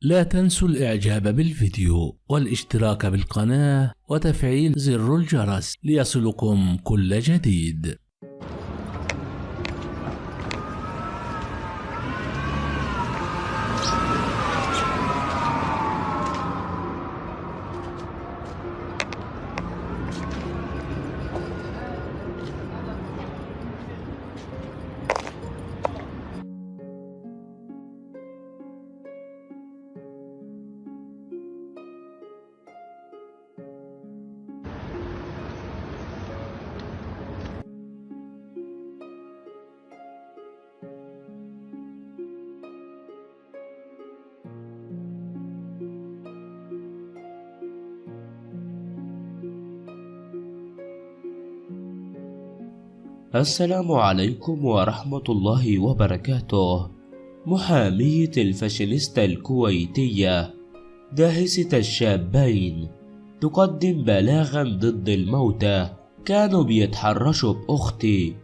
لا تنسوا الإعجاب بالفيديو والاشتراك بالقناة وتفعيل زر الجرس ليصلكم كل جديد. السلام عليكم ورحمة الله وبركاته. محامية الفاشينيستا الكويتية داهسة الشابين تقدم بلاغا ضد الموتى. كانوا بيتحرشوا بأختي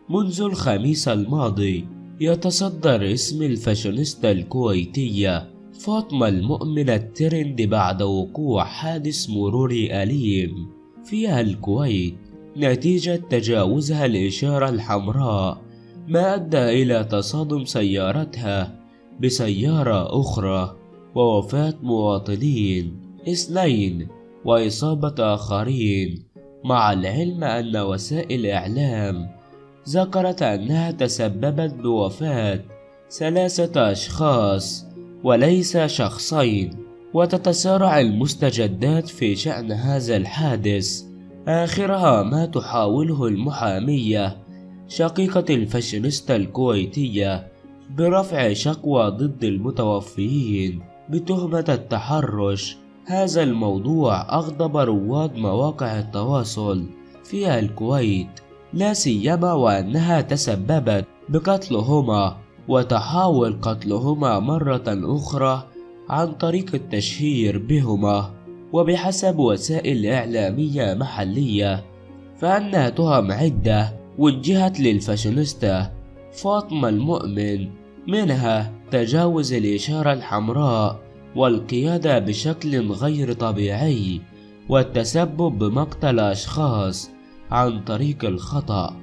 منذ الخميس الماضي. يتصدر اسم الفاشينيستا الكويتية فاطمة المؤمنة الترند بعد وقوع حادث مروري أليم في الكويت نتيجة تجاوزها الإشارة الحمراء، ما أدى إلى تصادم سيارتها بسيارة أخرى ووفاة مواطنين 2 وإصابة آخرين، مع العلم أن وسائل إعلام ذكرت أنها تسببت بوفاة 3 أشخاص وليس شخصين. وتتسارع المستجدات في شأن هذا الحادث، آخرها ما تحاوله المحامية شقيقة الفاشينيستا الكويتية برفع شكوى ضد المتوفيين بتهمة التحرش. هذا الموضوع أغضب رواد مواقع التواصل في الكويت، لا سيما وأنها تسببت بقتلهما وتحاول قتلهما مرة أخرى عن طريق التشهير بهما. وبحسب وسائل إعلامية محلية فأنها تهم عدة وجهت للفاشينيستا فاطمة المؤمن، منها تجاوز الإشارة الحمراء والقيادة بشكل غير طبيعي والتسبب بمقتل أشخاص عن طريق الخطأ.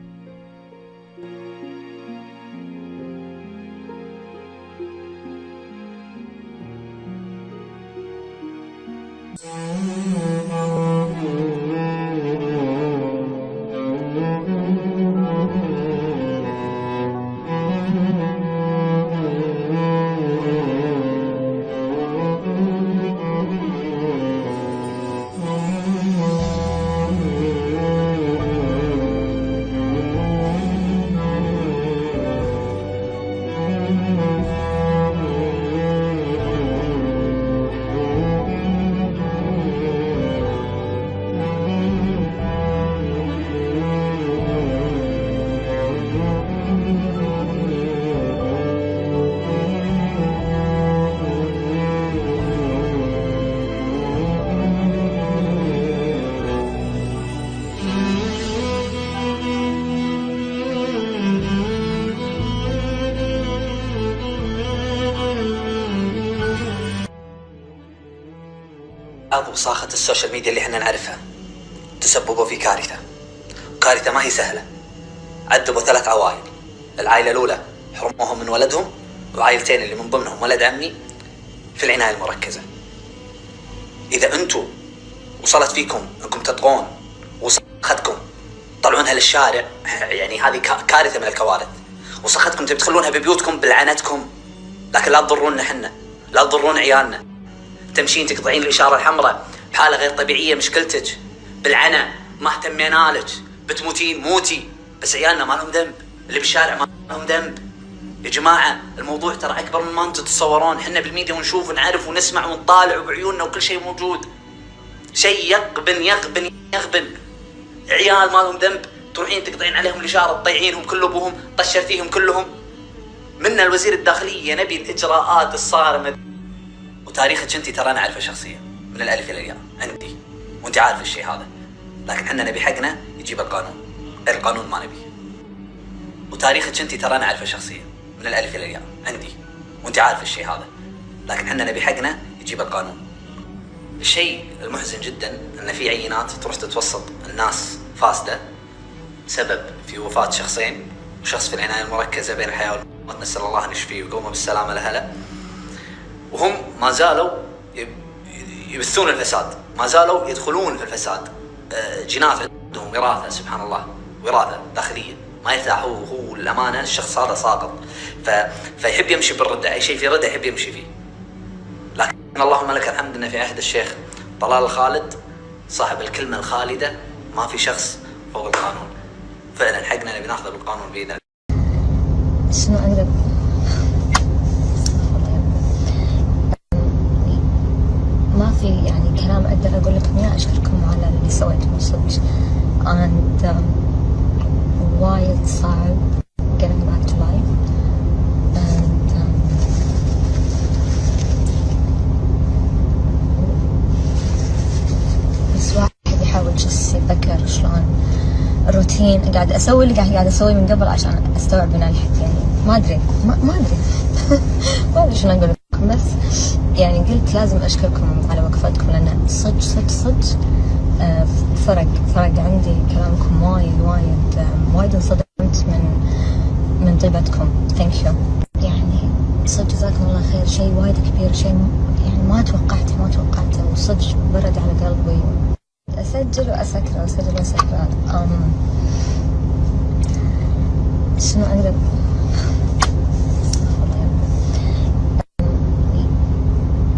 وصاخة السوشيال ميديا اللي احنا نعرفها تسببوا في كارثة ما هي سهلة. عذبوا 3 عوائل، العائلة الأولى حرموهم من ولدهم، وعائلتين اللي من ضمنهم ولد عمي في العناية المركزة. إذا أنتم وصلت فيكم أنكم تطغون وصاختكم طلعونها للشارع، يعني هذه كارثة من الكوارث. وصاختكم تدخلونها ببيوتكم بلعنتكم، لكن لا تضرونا حنا، لا تضرون عيالنا. تمشين تقطعين الإشارة الحمراء بحالة غير طبيعية، مشكلتك. بالعنا ما اهتمينا لك، بتموتين موتي، بس عيالنا ما لهم ذنب، اللي بالشارع ما لهم ذنب. يا جماعة الموضوع ترى أكبر مما أنتم تتصورون. حنا بالميديا ونشوف ونعرف ونسمع ونطالع وبعيوننا وكل شيء موجود. شيء يغبن يغبن يغبن. عيال ما لهم ذنب تروحين تقطعين عليهم الإشارة، تطيعينهم كل أبوهم، طشرتيهم كلهم. منا الوزير الداخلية نبي الإجراءات الصارمة. وتاريخك انت ترى انا اعرفه شخصيا من الالف الى الياء عندي، وانت عارف الشيء هذا، لكن احنا نبي حقنا يجيب القانون، غير القانون ما نبي. وتاريخك انت ترى انا اعرفه شخصيا من الالف الى الياء عندي، وانت عارف الشيء هذا، لكن احنا نبي حقنا يجيب القانون. الشيء المحزن جدا ان في عينات تروح تتوسط الناس فاسده سبب في وفاه شخصين وشخص في العنايه المركزه بين الحياه والموت، نسال الله ان يشفيه ويقومه بالسلامه لاهله، وهم ما زالوا يبثون الفساد، ما زالوا يدخلون في الفساد. جينات عندهم وراثه، سبحان الله، وراثه داخليه ما يرتاح. هو الامانه الشخص هذا ساقط، فيحب يمشي بالرده، اي شيء في رده يحب يمشي فيه. لكن اللهم لك الحمد ان في عهد الشيخ طلال الخالد صاحب الكلمه الخالده ما في شخص فوق القانون. فعلا حقنا نبي ناخذ بالقانون باذن الله. شنو اقدر ما في يعني كلام اقدر اقول لكم اياه. اشكركم على اللي سويتوه صدق. and وايد صعب getting back to life and بس واحد يحاول بس يتذكر شلون الروتين قاعد اسوي اللي قاعد اسويه من قبل عشان استوعب انه الحين يعني ما ادري ما ادري شنو اقول لكم. بس يعني قلت لازم اشكركم على وقفتكم لان صدق فرق عندي كلامكم وايد انصدمت من طيبتكم. ثانك يو يعني صدق جزاكم الله خير. شيء وايد كبير، شيء يعني ما توقعته وصدق برد على قلبي. اسجل واسكره شنو اقدر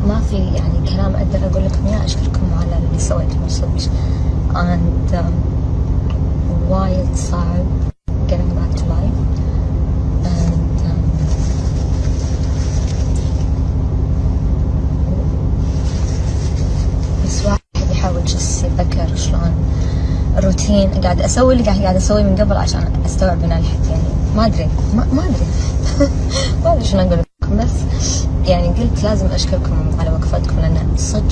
ما في يعني كلام اقدر اقول لكم اياه. اشكركم على اللي سويتوه صدق. and وايد صعب getting back to life and بس واحد يحاول بس يتذكر شلون الروتين قاعد اسوي اللي قاعد اسويه من قبل عشان استوعب انه الحين يعني ما ادري ما ادري شنو اقول لكم. بس يعني قلت لازم اشكركم على وقفتكم لان صدق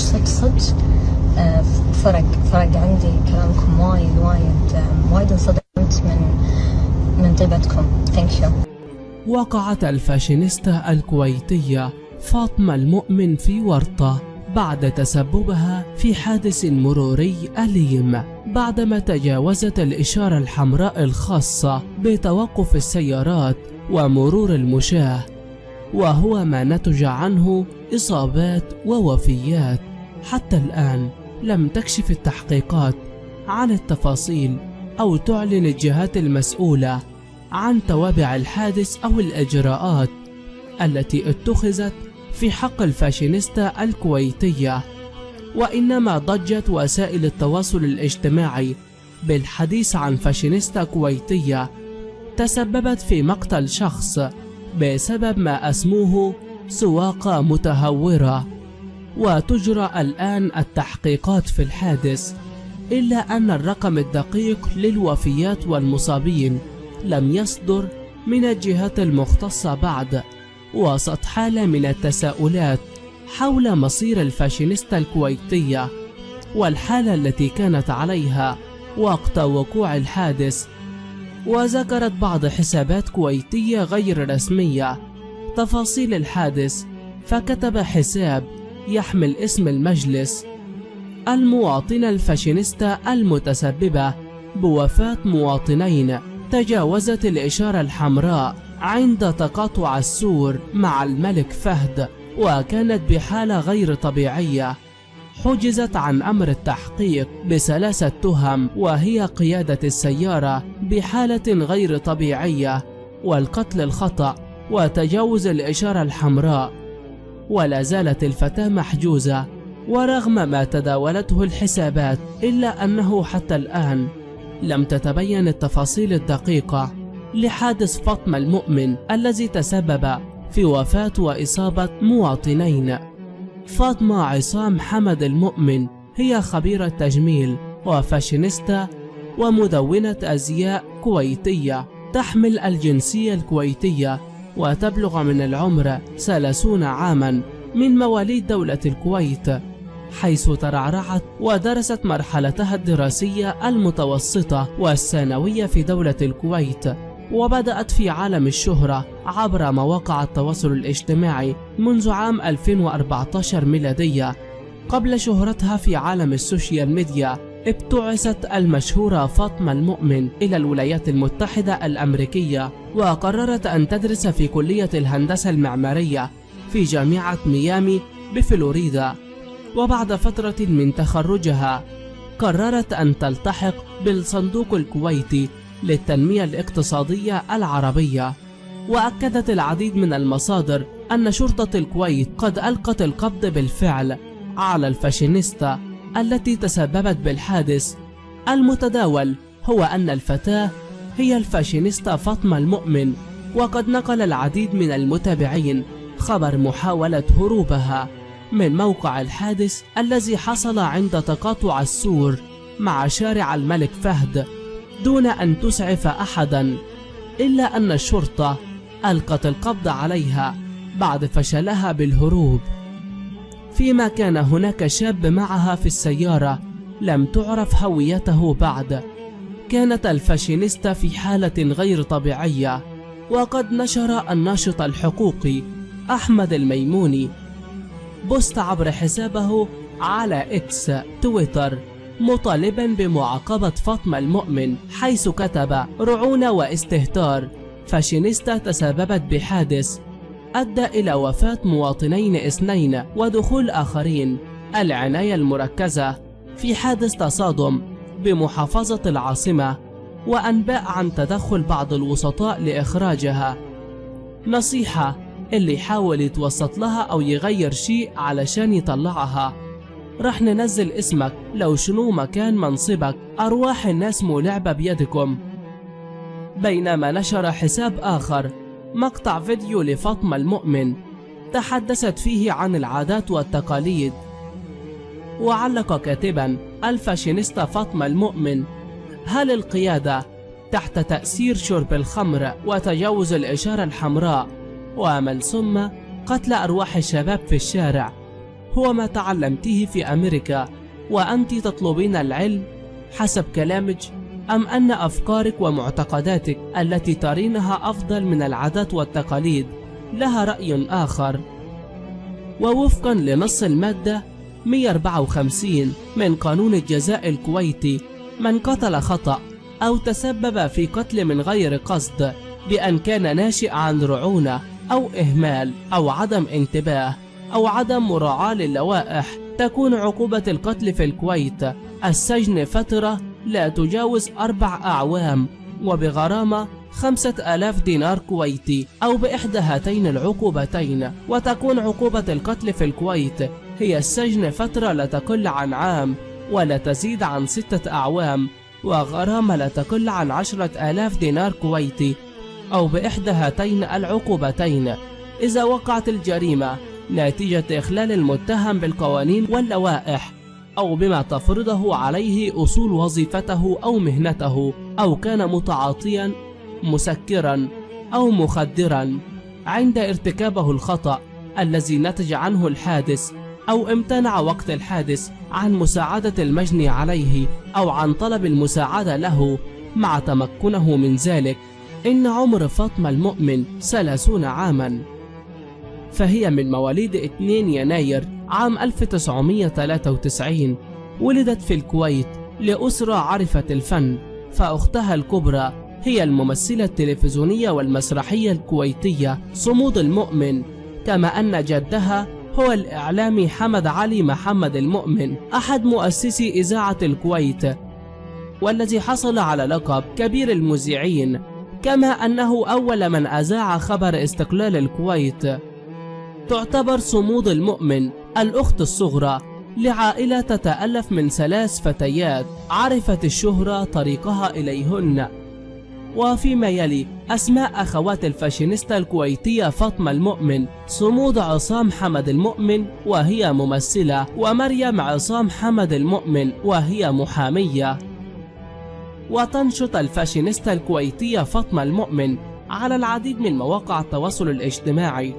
فرق عندي كلامكم وايد انصدمت من طيبتكم. ثانك يو. وقعت الفاشينيستا الكويتية فاطمة المؤمن في ورطة بعد تسببها في حادث مروري أليم بعدما تجاوزت الإشارة الحمراء الخاصة بتوقف السيارات ومرور المشاة، وهو ما نتج عنه إصابات ووفيات. حتى الآن لم تكشف التحقيقات عن التفاصيل أو تعلن الجهات المسؤولة عن توابع الحادث أو الإجراءات التي اتخذت في حق الفاشينيستا الكويتية، وإنما ضجت وسائل التواصل الاجتماعي بالحديث عن فاشينيستا كويتية تسببت في مقتل شخص بسبب ما أسموه سواقة متهورة، وتجرى الآن التحقيقات في الحادث، إلا أن الرقم الدقيق للوفيات والمصابين لم يصدر من الجهات المختصة بعد، وسط حالة من التساؤلات حول مصير الفاشينيستا الكويتية والحالة التي كانت عليها وقت وقوع الحادث. وذكرت بعض حسابات كويتية غير رسمية تفاصيل الحادث، فكتب حساب يحمل اسم المجلس: المواطنة الفاشينيستا المتسببة بوفاة مواطنين تجاوزت الإشارة الحمراء عند تقاطع السور مع الملك فهد وكانت بحالة غير طبيعية، حجزت عن أمر التحقيق ب3 تهم، وهي قيادة السيارة بحالة غير طبيعية والقتل الخطأ وتجاوز الإشارة الحمراء. ولا زالت الفتاة محجوزة ورغم ما تداولته الحسابات، إلا أنه حتى الآن لم تتبين التفاصيل الدقيقة لحادث فاطمة المؤمن الذي تسبب في وفاة وإصابة مواطنين. فاطمة عصام حمد المؤمن هي خبيرة تجميل وفاشينيستا ومدونة أزياء كويتية، تحمل الجنسية الكويتية وتبلغ من العمر 30 عاما، من مواليد دولة الكويت، حيث ترعرعت ودرست مرحلتها الدراسية المتوسطة والثانوية في دولة الكويت، وبدأت في عالم الشهرة عبر مواقع التواصل الاجتماعي منذ عام 2014 ميلادية. قبل شهرتها في عالم السوشيال ميديا، ابتعثت المشهورة فاطمة المؤمن إلى الولايات المتحدة الأمريكية، وقررت أن تدرس في كلية الهندسة المعمارية في جامعة ميامي بفلوريدا. وبعد فترة من تخرجها قررت أن تلتحق بالصندوق الكويتي للتنمية الاقتصادية العربية. وأكدت العديد من المصادر أن شرطة الكويت قد ألقت القبض بالفعل على الفاشينيستا التي تسببت بالحادث. المتداول هو أن الفتاة هي الفاشينيستا فاطمة المؤمن، وقد نقل العديد من المتابعين خبر محاولة هروبها من موقع الحادث الذي حصل عند تقاطع السور مع شارع الملك فهد دون أن تسعف أحدا، إلا أن الشرطة ألقت القبض عليها بعد فشلها بالهروب. فيما كان هناك شاب معها في السيارة لم تعرف هويته بعد. كانت الفاشينيستا في حالة غير طبيعية، وقد نشر الناشط الحقوقي أحمد الميموني بوست عبر حسابه على إكس تويتر مطالبا بمعاقبة فاطمة المؤمن، حيث كتب: رعونة واستهتار، فاشينيستا تسببت بحادث أدى إلى وفاة مواطنين 2 ودخول آخرين العناية المركزة في حادث تصادم بمحافظة العاصمة، وأنباء عن تدخل بعض الوسطاء لإخراجها. نصيحة: اللي يحاول يتوسط لها أو يغير شيء علشان يطلعها رح ننزل اسمك لو شنو مكان منصبك، أرواح الناس ملعبة بيدكم. بينما نشر حساب آخر مقطع فيديو لفاطمة المؤمن تحدثت فيه عن العادات والتقاليد، وعلق كاتبا: الفاشينيستا فاطمة المؤمن، هل القيادة تحت تأثير شرب الخمر وتجاوز الإشارة الحمراء ومن ثم قتل أرواح الشباب في الشارع هو ما تعلمتيه في أمريكا وأنت تطلبين العلم حسب كلامك، أم أن أفكارك ومعتقداتك التي ترينها أفضل من العادات والتقاليد لها رأي آخر؟ ووفقا لنص المادة 154 من قانون الجزاء الكويتي، من قتل خطأ أو تسبب في قتل من غير قصد بأن كان ناشئ عن رعونة أو إهمال أو عدم انتباه أو عدم مراعاة للوائح، تكون عقوبة القتل في الكويت السجن فترة لا تجاوز 4 أعوام وبغرامة 5000 دينار كويتي أو بإحدى هاتين العقوبتين. وتكون عقوبة القتل في الكويت هي السجن فترة لا تقل عن عام ولا تزيد عن 6 أعوام وغرامة لا تقل عن 10,000 دينار كويتي أو بإحدى هاتين العقوبتين إذا وقعت الجريمة نتيجة إخلال المتهم بالقوانين واللوائح أو بما تفرضه عليه أصول وظيفته أو مهنته، أو كان متعاطيا مسكرا أو مخدرا عند ارتكابه الخطأ الذي نتج عنه الحادث، أو امتنع وقت الحادث عن مساعدة المجني عليه أو عن طلب المساعدة له مع تمكنه من ذلك. إن عمر فاطمة المؤمن 30 عاما، فهي من مواليد 2 يناير عام 1993. ولدت في الكويت لأسرة عرفت الفن، فأختها الكبرى هي الممثلة التلفزيونية والمسرحية الكويتية صمود المؤمن، كما أن جدها هو الإعلامي حمد علي محمد المؤمن أحد مؤسسي إذاعة الكويت، والذي حصل على لقب كبير المذيعين، كما أنه أول من أذاع خبر استقلال الكويت. تعتبر صمود المؤمن الأخت الصغرى لعائلة تتألف من 3 فتيات عرفت الشهرة طريقها إليهن. وفيما يلي أسماء أخوات الفاشينيستا الكويتية فاطمة المؤمن: صمود عصام حمد المؤمن وهي ممثلة، ومريم عصام حمد المؤمن وهي محامية. وتنشط الفاشينيستا الكويتية فاطمة المؤمن على العديد من مواقع التواصل الاجتماعي،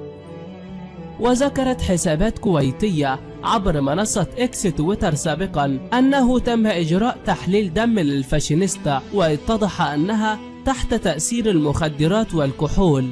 وذكرت حسابات كويتية عبر منصة إكس تويتر سابقا أنه تم إجراء تحليل دم للفاشينيستا، واتضح أنها تحت تأثير المخدرات والكحول.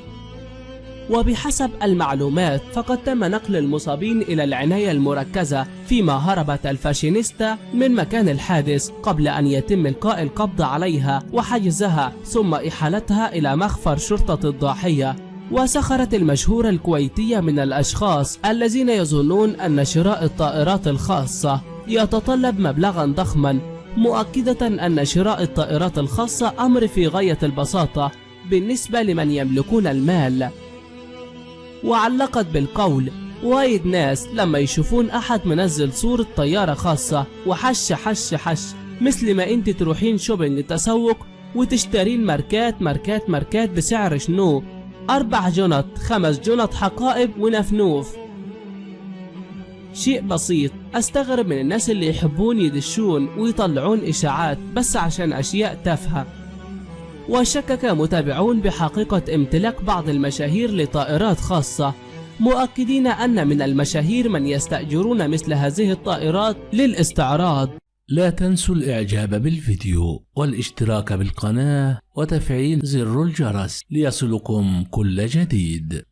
وبحسب المعلومات فقد تم نقل المصابين إلى العناية المركزة، فيما هربت الفاشينيستا من مكان الحادث قبل أن يتم إلقاء القبض عليها وحجزها ثم إحالتها إلى مخفر شرطة الضاحية. وسخرت المشهورة الكويتية من الأشخاص الذين يظنون أن شراء الطائرات الخاصة يتطلب مبلغا ضخما، مؤكدة أن شراء الطائرات الخاصة أمر في غاية البساطة بالنسبة لمن يملكون المال. وعلقت بالقول: وايد ناس لما يشوفون أحد منزل صورة طيارة خاصة وحش حش حش، مثل ما انت تروحين شوبينج تسوق وتشترين ماركات بسعر شنو 4 جنط 5 جنط حقائب ونفنوف. شيء بسيط. استغرب من الناس اللي يحبون يدشون ويطلعون إشاعات بس عشان أشياء تافهة. وشكك متابعون بحقيقة امتلاك بعض المشاهير لطائرات خاصة، مؤكدين أن من المشاهير من يستأجرون مثل هذه الطائرات للاستعراض. لا تنسوا الإعجاب بالفيديو والاشتراك بالقناة وتفعيل زر الجرس ليصلكم كل جديد.